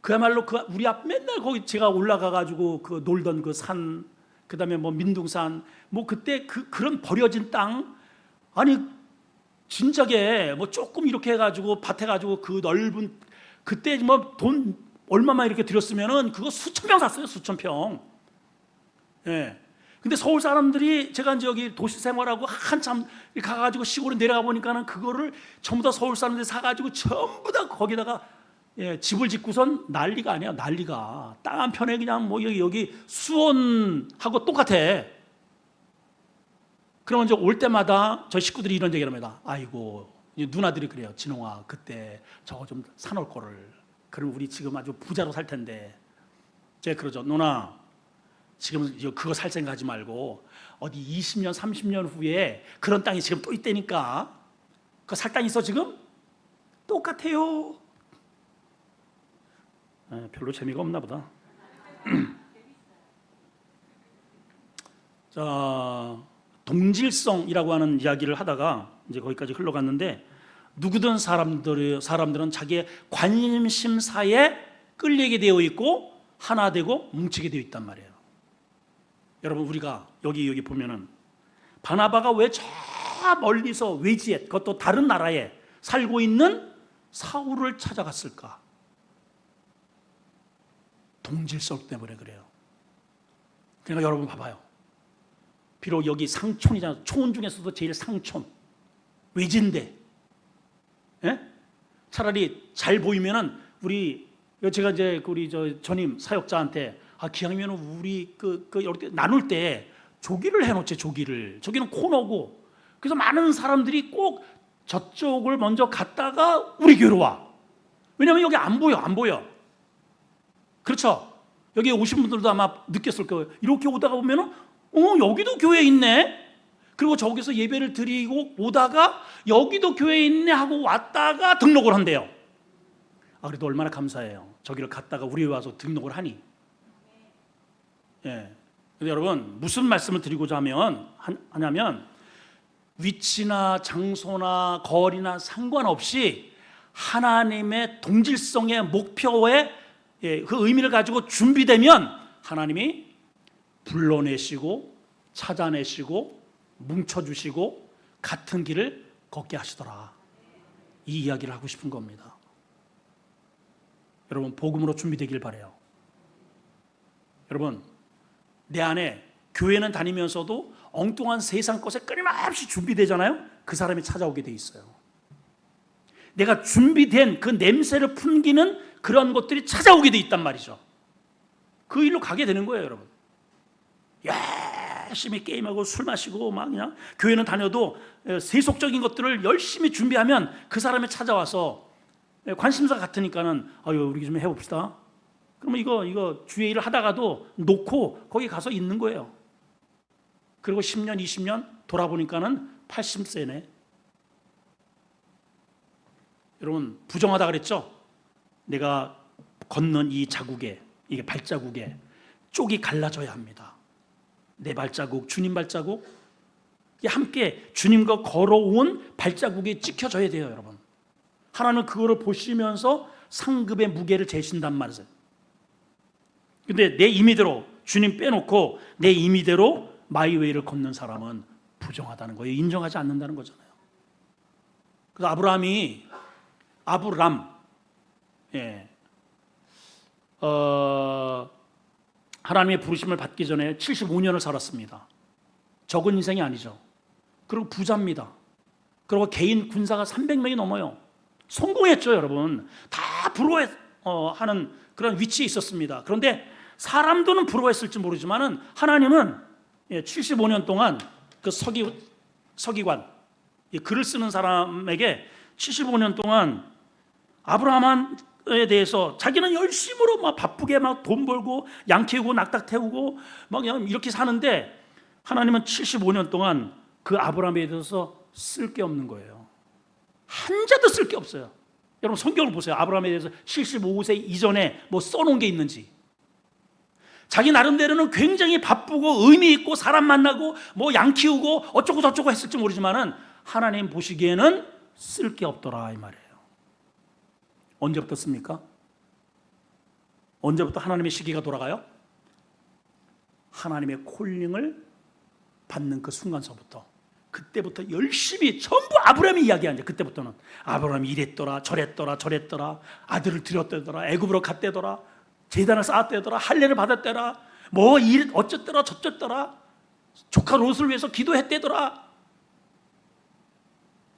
그야말로 그 우리 앞 맨날 거기 제가 올라가가지고 그 놀던 그 산, 그다음에 뭐 민둥산, 뭐 그때 그런 버려진 땅, 아니 진작에 뭐 조금 이렇게 해가지고 밭 해가지고 그 넓은, 그때 뭐 돈 얼마만 이렇게 들였으면은 그거 수천 평 샀어요, 수천 평. 예. 근데 서울 사람들이, 제가 이제 여기 도시 생활하고 한참 가가지고 시골에 내려가 보니까는 그거를 전부 다 서울 사람들이 사가지고 전부 다 거기다가 집을 짓고선 난리가 아니야, 난리가. 땅 한 편에 그냥 뭐 여기 수원하고 똑같아. 그러면 이제 올 때마다 저희 식구들이 이런 얘기를 합니다. 아이고, 누나들이 그래요. 진홍아, 그때 저거 좀 사놓을 거를. 그럼 우리 지금 아주 부자로 살 텐데. 제가 그러죠. 누나, 지금 그거 살 생각하지 말고 어디 20년, 30년 후에 그런 땅이 지금 또 있다니까. 그거 살 땅 있어 지금? 똑같아요. 별로 재미가 없나 보다. 자, 동질성이라고 하는 이야기를 하다가 이제 거기까지 흘러갔는데, 누구든 사람들은 자기의 관심사에 끌리게 되어 있고 하나 되고 뭉치게 되어 있단 말이에요. 여러분, 우리가 여기 보면은 바나바가 왜 저 멀리서 외지에, 그것도 다른 나라에 살고 있는 사울을 찾아갔을까? 동질성 때문에 그래요. 그러니까 여러분 봐봐요. 비록 여기 상촌이잖아요. 촌 중에서도 제일 상촌, 외진데, 차라리 잘 보이면은 제가 이제 우리 전임 사역자한테 기왕이면 우리 이렇게 나눌 때 조기를 해놓지, 조기는 코너고. 그래서 많은 사람들이 꼭 저쪽을 먼저 갔다가 우리 교회로 와. 왜냐하면 여기 안 보여. 그렇죠? 여기 오신 분들도 아마 느꼈을 거예요. 이렇게 오다가 보면은 여기도 교회 있네. 그리고 저기서 예배를 드리고 오다가 여기도 교회 있네 하고 왔다가 등록을 한대요. 그래도 얼마나 감사해요. 저기를 갔다가 우리 와서 등록을 하니. 근데 여러분, 무슨 말씀을 드리고자 하냐면, 위치나 장소나 거리나 상관없이 하나님의 동질성의 목표에 그 의미를 가지고 준비되면 하나님이 불러내시고 찾아내시고 뭉쳐주시고 같은 길을 걷게 하시더라. 이 이야기를 하고 싶은 겁니다. 여러분, 복음으로 준비되길 바라요. 여러분, 내 안에 교회는 다니면서도 엉뚱한 세상 것에 끊임없이 준비되잖아요. 그 사람이 찾아오게 돼 있어요. 내가 준비된 그 냄새를 풍기는 그런 것들이 찾아오게 돼 있단 말이죠. 그 일로 가게 되는 거예요, 여러분. 열심히 게임하고 술 마시고 막 그냥 교회는 다녀도 세속적인 것들을 열심히 준비하면 그 사람이 찾아와서 관심사 같으니까는 우리 좀 해봅시다. 그러면 이거 주의 일을 하다가도 놓고 거기 가서 있는 거예요. 그리고 10년, 20년 돌아보니까는 80세네. 여러분, 부정하다 그랬죠? 내가 걷는 이 자국에, 이게 발자국에 쪽이 갈라져야 합니다. 내 발자국, 주님 발자국, 함께 주님과 걸어온 발자국이 찍혀져야 돼요, 여러분. 하나는 그거를 보시면서 상급의 무게를 재신단 말이에요. 근데 내 임의대로 주님 빼놓고 내 임의대로 마이웨이를 걷는 사람은 부정하다는 거예요. 인정하지 않는다는 거잖아요. 그래서 아브람, 하나님의 부르심을 받기 전에 75년을 살았습니다. 적은 인생이 아니죠. 그리고 부자입니다. 그리고 개인 군사가 300명이 넘어요. 성공했죠, 여러분. 다 부러워하는 그런 위치에 있었습니다. 그런데 사람들은 부러워했을지 모르지만은 하나님은 75년 동안 그 서기관, 글을 쓰는 사람에게 75년 동안 아브라함에 대해서 자기는 열심으로 막 바쁘게 막 돈 벌고 양 키우고 낙타 태우고 막 그냥 이렇게 사는데, 하나님은 75년 동안 그 아브라함에 대해서 쓸 게 없는 거예요. 한 자도 쓸 게 없어요. 여러분 성경을 보세요. 아브라함에 대해서 75세 이전에 뭐 써놓은 게 있는지. 자기 나름대로는 굉장히 바쁘고 의미 있고 사람 만나고 뭐 양 키우고 어쩌고 저쩌고 했을지 모르지만은 하나님 보시기에는 쓸 게 없더라 이 말이에요. 언제부터 씁니까? 언제부터 하나님의 시기가 돌아가요? 하나님의 콜링을 받는 그 순간서부터, 그때부터 열심히 전부 아브라함이 이야기하는데, 그때부터는 아브라함이 이랬더라 저랬더라 아들을 드렸대더라 애굽으로 갔대더라 제단을 쌓았대더라 할례를 받았대더라 뭐 어쨌더라 저쨌더라 조카 롯을 위해서 기도했대더라.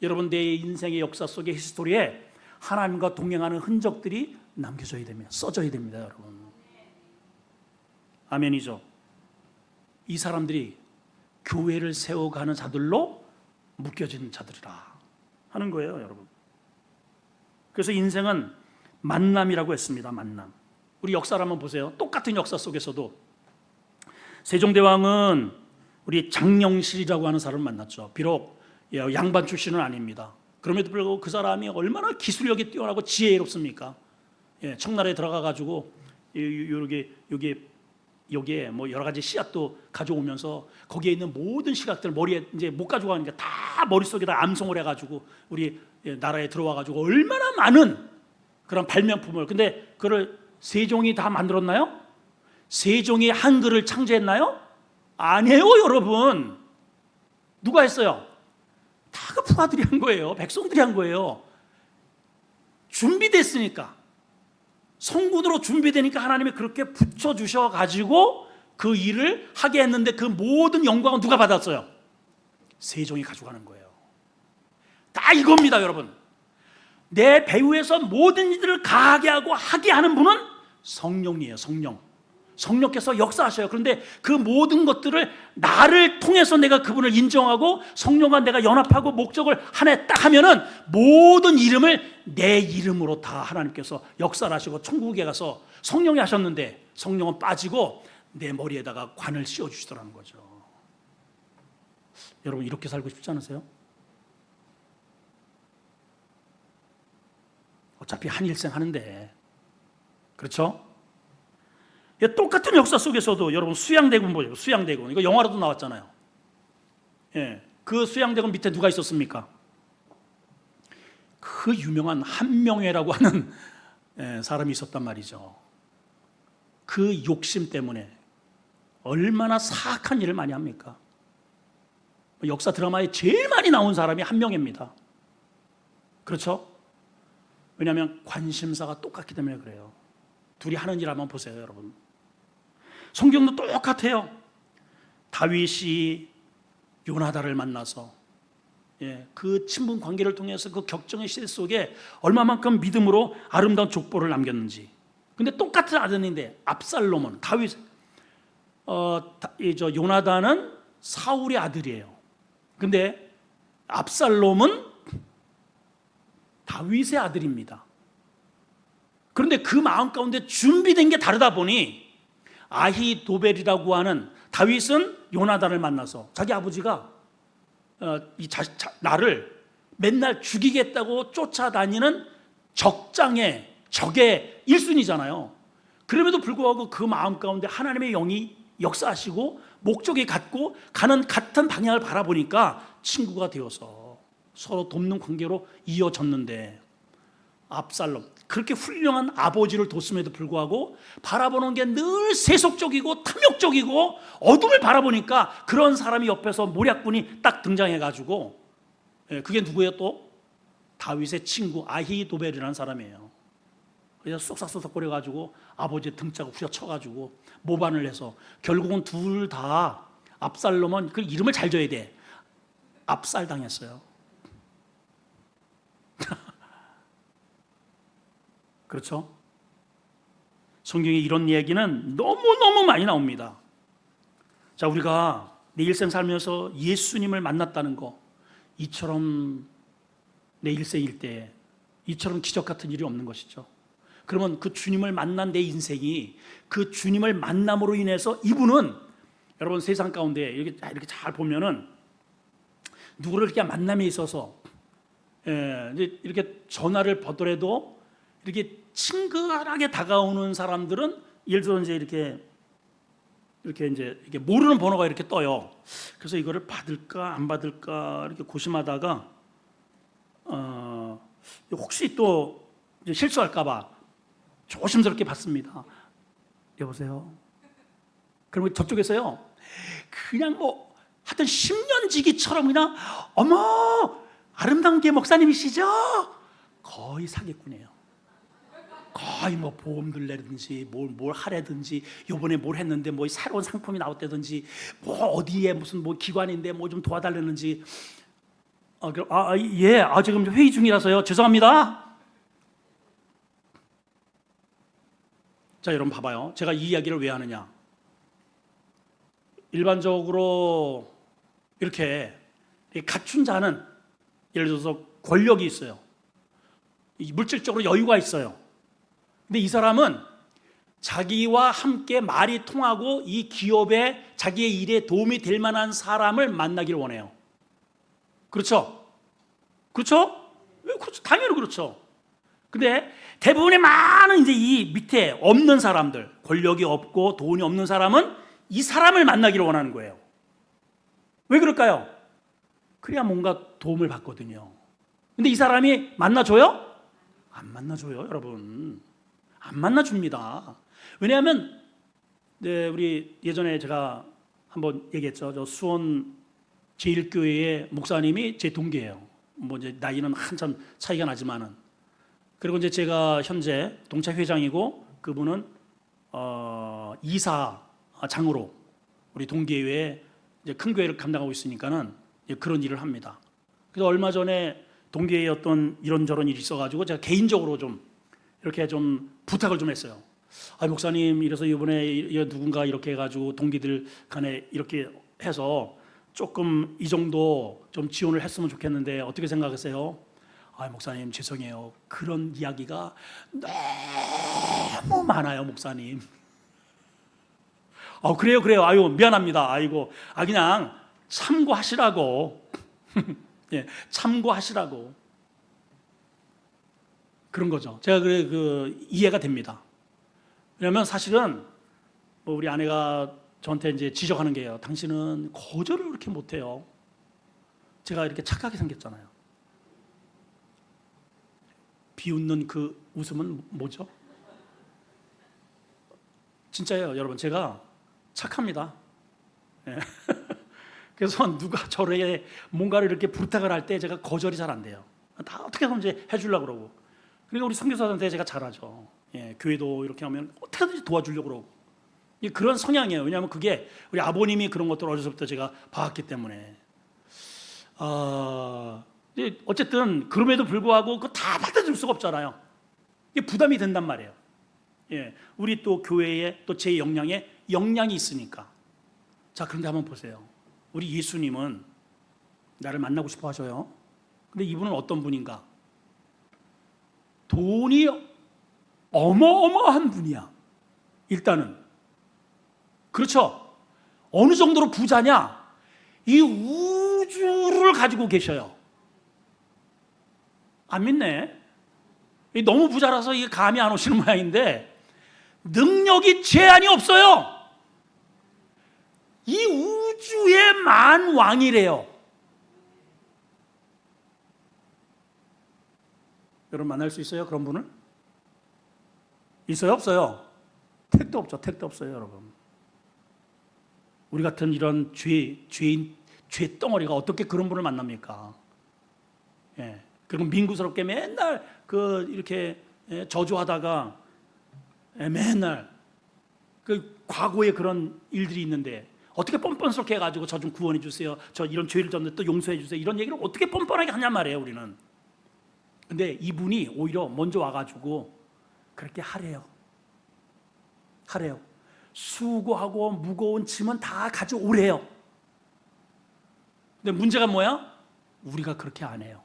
여러분 내 인생의 역사 속의 히스토리에 하나님과 동행하는 흔적들이 남겨져야 됩니다. 써져야 됩니다 여러분. 아멘이죠. 이 사람들이 교회를 세워가는 자들로 묶여진 자들이라 하는 거예요 여러분. 그래서 인생은 만남이라고 했습니다. 만남. 우리 역사를 한번 보세요. 똑같은 역사 속에서도 세종대왕은 우리 장영실이라고 하는 사람을 만났죠. 비록 양반 출신은 아닙니다. 그럼에도 불구하고 그 사람이 얼마나 기술력이 뛰어나고 지혜롭습니까? 청나라에 들어가 가지고 여기에 뭐 여러 가지 씨앗도 가져오면서 거기에 있는 모든 시각들 머리에 이제 못 가져가니까 다 머릿속에다 암송을 해가지고 우리 나라에 들어와 가지고 얼마나 많은 그런 발명품을, 근데 그걸 세종이 다 만들었나요? 세종이 한글을 창제했나요? 아니에요 여러분. 누가 했어요? 다 그 부하들이 한 거예요. 백성들이 한 거예요. 준비됐으니까, 성군으로 준비되니까 하나님이 그렇게 붙여주셔가지고 그 일을 하게 했는데, 그 모든 영광은 누가 받았어요? 세종이 가져가는 거예요. 다 이겁니다 여러분. 내 배후에서 모든 일들을 가하게 하고 하게 하는 분은 성령이에요. 성령께서 역사하셔요. 그런데 그 모든 것들을 나를 통해서 내가 그분을 인정하고 성령과 내가 연합하고 목적을 하나 딱 하면은 모든 이름을 내 이름으로 다 하나님께서 역사를 하시고 천국에 가서 성령이 하셨는데 성령은 빠지고 내 머리에다가 관을 씌워주시더라는 거죠. 여러분 이렇게 살고 싶지 않으세요? 어차피 한 일생 하는데, 그렇죠? 똑같은 역사 속에서도 여러분 수양대군 보죠. 수양대군 이거 영화로도 나왔잖아요. 그 수양대군 밑에 누가 있었습니까? 그 유명한 한명회라고 하는 사람이 있었단 말이죠. 그 욕심 때문에 얼마나 사악한 일을 많이 합니까? 역사 드라마에 제일 많이 나온 사람이 한명회입니다. 그렇죠? 왜냐하면 관심사가 똑같기 때문에 그래요. 둘이 하는 일 한번 보세요 여러분. 성경도 똑같아요. 다윗이 요나단을 만나서 그 친분 관계를 통해서 그 격정의 시대 속에 얼마만큼 믿음으로 아름다운 족보를 남겼는지. 근데 똑같은 아들인데 압살롬은 요나단은 사울의 아들이에요. 근데 압살롬은 다윗의 아들입니다. 그런데 그 마음 가운데 준비된 게 다르다 보니 아히도벨이라고 하는, 다윗은 요나단을 만나서 자기 아버지가 나를 맨날 죽이겠다고 쫓아다니는 적의 1순위잖아요. 그럼에도 불구하고 그 마음 가운데 하나님의 영이 역사하시고 목적이 같고 가는 같은 방향을 바라보니까 친구가 되어서 서로 돕는 관계로 이어졌는데, 압살롬 그렇게 훌륭한 아버지를 뒀음에도 불구하고 바라보는 게 늘 세속적이고 탐욕적이고 어둠을 바라보니까 그런 사람이 옆에서 모략군이 딱 등장해가지고, 그게 누구예요? 또 다윗의 친구 아히도벨이라는 사람이에요. 그래서 쏙싹쏙싹거려가지고 아버지의 등짝을 후려쳐가지고 모반을 해서 결국은 둘 다, 압살롬은 그 이름을 잘 줘야 돼, 압살당했어요. 그렇죠? 성경에 이런 얘기는 너무너무 많이 나옵니다. 자, 우리가 내 일생 살면서 예수님을 만났다는 거, 이처럼 내 일생일 때 이처럼 기적 같은 일이 없는 것이죠. 그러면 그 주님을 만난 내 인생이, 그 주님을 만남으로 인해서 이분은, 여러분 세상 가운데 이렇게 잘 보면은 누구를 그냥 만남에 있어서 이제 이렇게 전화를 받더라도 이렇게 친근하게 다가오는 사람들은 예를 들어 이제 이렇게 이제 이게 모르는 번호가 이렇게 떠요. 그래서 이거를 받을까 안 받을까 이렇게 고심하다가 혹시 또 이제 실수할까봐 조심스럽게 받습니다. 여보세요. 그러면 저쪽에서요 그냥 뭐 하여튼 10년 지기처럼 그냥 어머 아름다운 게 목사님이시죠? 거의 사기꾼이에요. 거의 뭐 보험들 내든지 뭘 하래든지 요번에 뭘 했는데 뭐 새로운 상품이 나왔다든지 뭐 어디에 무슨 뭐 기관인데 뭐 좀 도와달라는지 지금 회의 중이라서요 죄송합니다. 자 여러분 봐봐요. 제가 이 이야기를 왜 하느냐. 일반적으로 이렇게 갖춘 자는 예를 들어서 권력이 있어요. 물질적으로 여유가 있어요. 근데 이 사람은 자기와 함께 말이 통하고 이 기업에 자기의 일에 도움이 될 만한 사람을 만나기를 원해요. 그렇죠? 그렇죠? 그렇죠. 당연히 그렇죠. 근데 대부분의 많은 이제 이 밑에 없는 사람들, 권력이 없고 돈이 없는 사람은 이 사람을 만나기를 원하는 거예요. 왜 그럴까요? 그래야 뭔가 도움을 받거든요. 근데 이 사람이 만나줘요? 안 만나줘요, 여러분. 안 만나줍니다. 왜냐하면 우리 예전에 제가 한번 얘기했죠. 저 수원 제1교회의 목사님이 제 동기예요. 뭐 이제 나이는 한참 차이가 나지만은. 그리고 이제 제가 현재 동차 회장이고 그분은 이사장으로 우리 동계회에 이제 큰 교회를 감당하고 있으니까는 그런 일을 합니다. 그래서 얼마 전에 동계회에 어떤 이런저런 일이 있어가지고 제가 개인적으로 좀 이렇게 좀 부탁을 좀 했어요. 목사님 이래서 이번에 누군가 이렇게 해가지고 동기들 간에 이렇게 해서 조금 이 정도 좀 지원을 했으면 좋겠는데 어떻게 생각하세요? 목사님 죄송해요. 그런 이야기가 너무 많아요, 목사님. 그래요. 아유 미안합니다. 그냥 참고하시라고. 예, 참고하시라고. 그런 거죠. 제가 이해가 됩니다. 왜냐하면 사실은 뭐 우리 아내가 저한테 이제 지적하는 게요. 당신은 거절을 그렇게 못해요. 제가 이렇게 착하게 생겼잖아요. 비웃는 그 웃음은 뭐죠? 진짜예요, 여러분. 제가 착합니다. 예. 그래서 누가 저에게 뭔가를 이렇게 부탁을 할 때 제가 거절이 잘 안 돼요. 다 어떻게든 이제 해주려고 그러고. 그러니까 우리 선교사한테 제가 잘하죠. 예, 교회도 이렇게 하면 어떻게든지 도와주려고 그러고. 그런 성향이에요. 왜냐하면 그게 우리 아버님이 그런 것들을 어려서부터 제가 봐왔기 때문에. 어쨌든 그럼에도 불구하고 그거 다 받아줄 수가 없잖아요. 이게 부담이 된단 말이에요. 예, 우리 또 교회에 또 제 역량에 역량이 있으니까. 자, 그런데 한번 보세요. 우리 예수님은 나를 만나고 싶어 하셔요. 근데 이분은 어떤 분인가? 돈이 어마어마한 분이야. 일단은. 그렇죠? 어느 정도로 부자냐? 이 우주를 가지고 계셔요. 안 믿네. 너무 부자라서 이게 감이 안 오시는 모양인데 능력이 제한이 없어요. 이 우주의 만왕이래요. 여러분 만날 수 있어요? 그런 분을? 있어요? 없어요? 택도 없죠. 택도 없어요, 여러분. 우리 같은 이런 죄인, 죄 덩어리가 어떻게 그런 분을 만납니까? 예. 그리고 민구스럽게 맨날 이렇게 저주하다가 맨날 그 과거에 그런 일들이 있는데 어떻게 뻔뻔스럽게 해가지고 저 좀 구원해 주세요. 저 이런 죄를 졌는데 또 용서해 주세요. 이런 얘기를 어떻게 뻔뻔하게 하냔 말이에요, 우리는. 근데 이분이 오히려 먼저 와가지고 그렇게 하래요. 수고하고 무거운 짐은 다 가져오래요. 근데 문제가 뭐야? 우리가 그렇게 안 해요.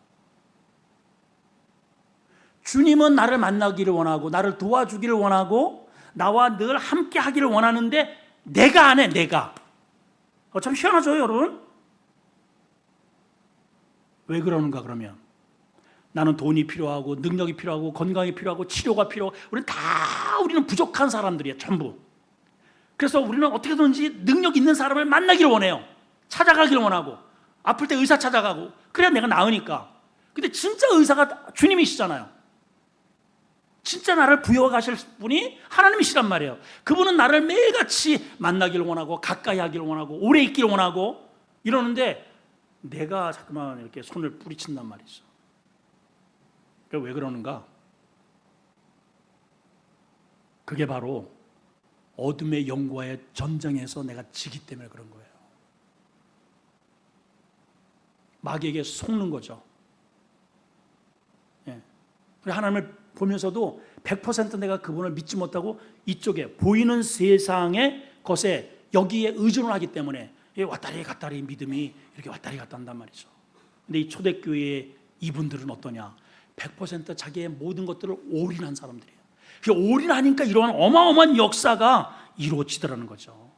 주님은 나를 만나기를 원하고 나를 도와주기를 원하고 나와 늘 함께 하기를 원하는데 내가 안 해, 내가. 참 희한하죠, 여러분? 왜 그러는가 그러면? 나는 돈이 필요하고 능력이 필요하고 건강이 필요하고 치료가 필요하고 우리는 부족한 사람들이에요. 전부. 그래서 우리는 어떻게든지 능력 있는 사람을 만나기를 원해요. 찾아가기를 원하고 아플 때 의사 찾아가고 그래야 내가 나으니까. 근데 진짜 의사가 주님이시잖아요. 진짜 나를 부여해 가실 분이 하나님이시란 말이에요. 그분은 나를 매일같이 만나기를 원하고 가까이 하기를 원하고 오래 있기를 원하고 이러는데 내가 자꾸만 이렇게 손을 뿌리친단 말이죠. 왜 그러는가? 그게 바로 어둠의 영과의 전쟁에서 내가 지기 때문에 그런 거예요. 마귀에게 속는 거죠. 예. 하나님을 보면서도 100% 내가 그분을 믿지 못하고 이쪽에 보이는 세상의 것에 여기에 의존을 하기 때문에 왔다리 갔다리 믿음이 이렇게 왔다리 갔다 한단 말이죠. 근데 이 초대교회의 이분들은 어떠냐? 100% 자기의 모든 것들을 올인한 사람들이에요. 올인하니까 이러한 어마어마한 역사가 이루어지더라는 거죠.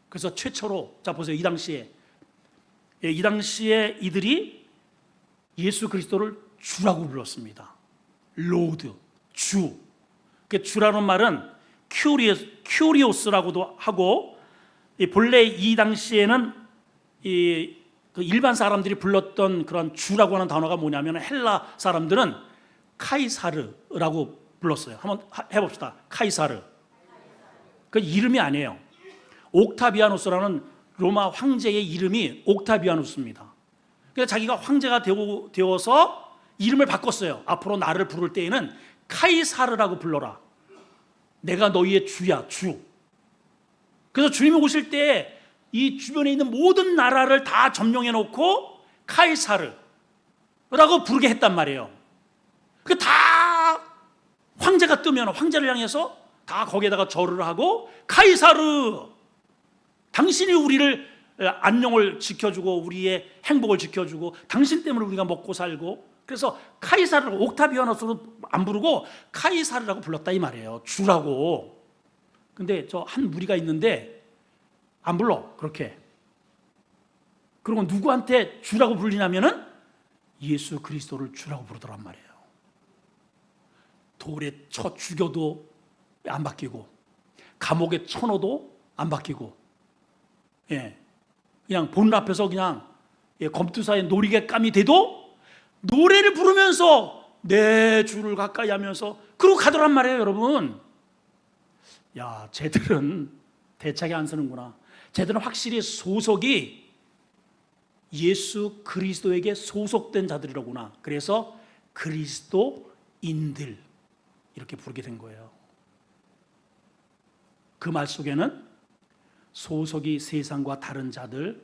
그래서 최초로 자 보세요. 이 당시에 이들이 예수 그리스도를 주라고 불렀습니다. 로드, 주. 주라는 말은 큐리오스라고도 하고 본래 이 당시에는 일반 사람들이 불렀던 그런 주라고 하는 단어가 뭐냐면 헬라 사람들은 카이사르라고 불렀어요. 한번 해봅시다. 카이사르. 그 이름이 아니에요. 옥타비아누스라는 로마 황제의 이름이 옥타비아누스입니다. 그래서 자기가 황제가 되어서 이름을 바꿨어요. 앞으로 나를 부를 때에는 카이사르라고 불러라. 내가 너희의 주야, 주. 그래서 주님이 오실 때 이 주변에 있는 모든 나라를 다 점령해 놓고 카이사르라고 부르게 했단 말이에요. 그 다 황제가 뜨면 황제를 향해서 다 거기에다가 절을 하고 카이사르, 당신이 우리를 안녕을 지켜주고 우리의 행복을 지켜주고 당신 때문에 우리가 먹고 살고, 그래서 카이사르를 옥타비아누스로 안 부르고 카이사르라고 불렀다 이 말이에요. 주라고. 근데 저 한 무리가 있는데 안 불러 그렇게. 그리고 누구한테 주라고 불리냐면은 예수 그리스도를 주라고 부르더란 말이에요. 돌에 쳐 죽여도 안 바뀌고 감옥에 쳐넣어도 안 바뀌고, 그냥 본 앞에서 그냥 검투사의 놀이개감이 돼도 노래를 부르면서 내 주를 가까이 하면서 그러고 가더란 말이에요. 여러분, 야, 쟤들은 대차게 안 서는구나. 쟤들은 확실히 소속이 예수 그리스도에게 소속된 자들이로구나. 그래서 그리스도인들 이렇게 부르게 된 거예요. 그 말 속에는 소속이 세상과 다른 자들,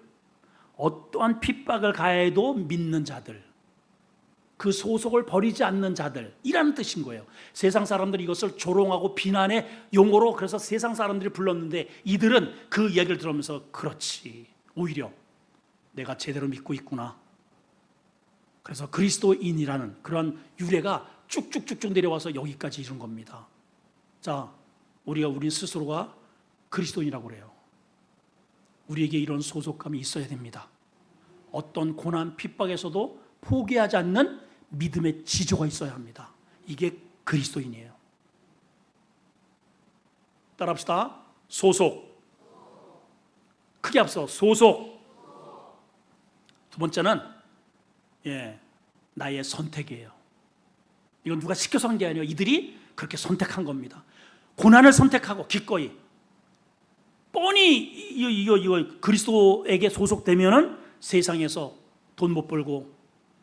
어떠한 핍박을 가해도 믿는 자들, 그 소속을 버리지 않는 자들이라는 뜻인 거예요. 세상 사람들이 이것을 조롱하고 비난의 용어로 그래서 세상 사람들이 불렀는데 이들은 그 이야기를 들으면서 그렇지, 오히려 내가 제대로 믿고 있구나. 그래서 그리스도인이라는 그런 유래가 쭉쭉쭉쭉 내려와서 여기까지 이른 겁니다. 자, 우리 스스로가 그리스도인이라고 그래요. 우리에게 이런 소속감이 있어야 됩니다. 어떤 고난 핍박에서도 포기하지 않는 믿음의 지조가 있어야 합니다. 이게 그리스도인이에요. 따라합시다. 소속. 크게 앞서 소속. 두 번째는 나의 선택이에요. 이건 누가 시켜서 한 게 아니에요. 이들이 그렇게 선택한 겁니다. 고난을 선택하고 기꺼이. 뻔히 이거 그리스도에게 소속되면은 세상에서 돈 못 벌고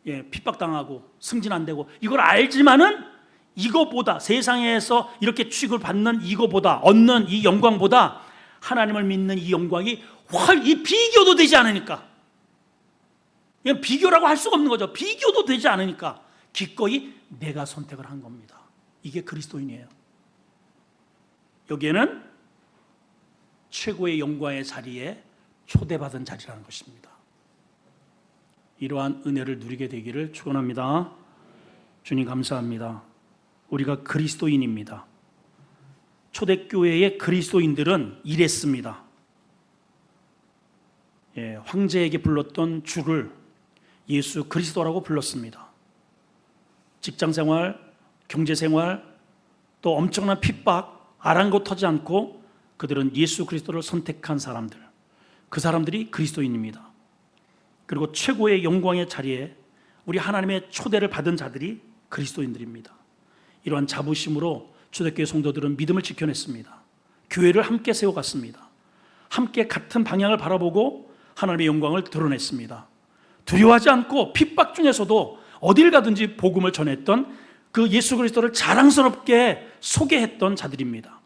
핍박당하고 승진 안 되고 이걸 알지만은 이거보다 세상에서 이렇게 취급을 받는 이거보다 얻는 이 영광보다 하나님을 믿는 이 영광이 이 비교도 되지 않으니까, 이건 비교라고 할 수가 없는 거죠. 비교도 되지 않으니까 기꺼이 내가 선택을 한 겁니다. 이게 그리스도인이에요. 여기에는 최고의 영광의 자리에 초대받은 자리라는 것입니다. 이러한 은혜를 누리게 되기를 축원합니다. 주님 감사합니다. 우리가 그리스도인입니다. 초대교회의 그리스도인들은 이랬습니다. 황제에게 불렀던 주를 예수 그리스도라고 불렀습니다. 직장생활, 경제생활, 또 엄청난 핍박, 아랑곳하지 않고 그들은 예수 그리스도를 선택한 사람들, 그 사람들이 그리스도인입니다. 그리고 최고의 영광의 자리에 우리 하나님의 초대를 받은 자들이 그리스도인들입니다. 이러한 자부심으로 초대교회 성도들은 믿음을 지켜냈습니다. 교회를 함께 세워갔습니다. 함께 같은 방향을 바라보고 하나님의 영광을 드러냈습니다. 두려워하지 않고 핍박 중에서도 어딜 가든지 복음을 전했던 그 예수 그리스도를 자랑스럽게 소개했던 자들입니다.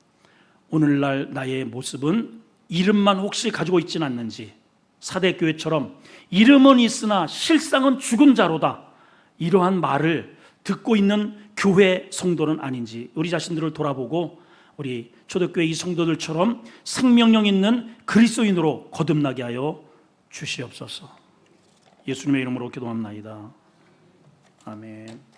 오늘날 나의 모습은 이름만 혹시 가지고 있지는 않는지, 사대교회처럼 이름은 있으나 실상은 죽은 자로다, 이러한 말을 듣고 있는 교회 성도는 아닌지 우리 자신들을 돌아보고 우리 초대교회 이 성도들처럼 생명력 있는 그리스도인으로 거듭나게 하여 주시옵소서. 예수님의 이름으로 기도합나이다. 아멘.